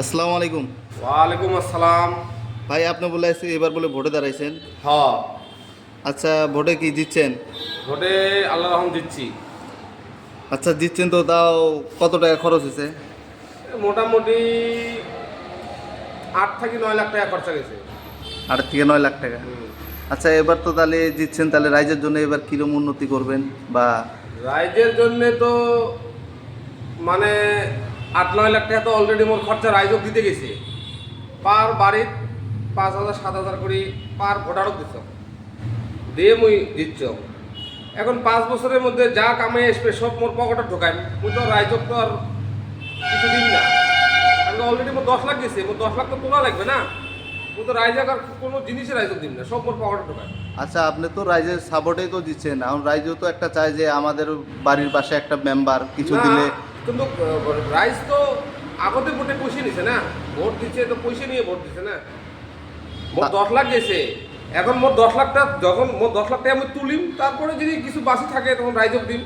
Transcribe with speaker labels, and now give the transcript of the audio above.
Speaker 1: আসসালামু আলাইকুম।
Speaker 2: ওয়ালাইকুম আসসালাম।
Speaker 1: ভাই আপনি বলে এবার বলে ভোটে দাঁড়াইছেন।
Speaker 2: হ,
Speaker 1: আচ্ছা ভোটে কি জিতছেন?
Speaker 2: ভোটে আল্লাহ রহম দিচ্ছি।
Speaker 1: আচ্ছা জিতছেন তো তাও কত টাকা খরচ হয়েছে?
Speaker 2: মোটামুটি 8 থেকে 9 লাখ টাকা খরচা গেছে।
Speaker 1: 8 থেকে 9 লাখ টাকা।
Speaker 2: হুম।
Speaker 1: আচ্ছা এবার তো তাহলে জিতছেন, তাহলে রাইজের জন্য এবার কিরম উন্নতি করবেন বা
Speaker 2: রাইজের জন্যে তো মানে 8-9 লাখ টাকা তো অলরেডি মোর খরচা রাইজক দিতে গেছে। পার বাড়ির 5,000 7,000 করে পার ভোটারক দিচ্ছ, দিয়ে মুই দিচ্ছ। এখন 5 বছরের মধ্যে যা কামে আসবে সব মোর পকেটে ঢোকাই, মুই তো রাইজক তো আর কিছু দিন না। কারণ অলরেডি মোর 10 লাখ গেছে, মোর 10 লাখ তো তোলা লাগবে না। মুই তো রাইজক আর কোনো জিনিসই রাইজক দিন না, সব মোর পকেটে ঢোকাই।
Speaker 1: আচ্ছা আপনি তো রাইজের সাপোর্টেই তো দিচ্ছেন, এখন রাইজও তো একটা চায় যে আমাদের বাড়ির পাশে একটা মেম্বার কিছু
Speaker 2: না,
Speaker 1: দিলে।
Speaker 2: কিন্তু রাইজ তো আগতে ভোটে পয়সা নিছে না, ভোট দিচ্ছে তো পয়সা নিয়ে ভোট দিচ্ছে না। মোট 10 লাখ গেছে, এখন মোট 10 লাখটা যখন মোট 10 লাখ টাকা আমি তুলিম, তারপরে যদি কিছু বাসি থাকে তখন রাইজক দিন।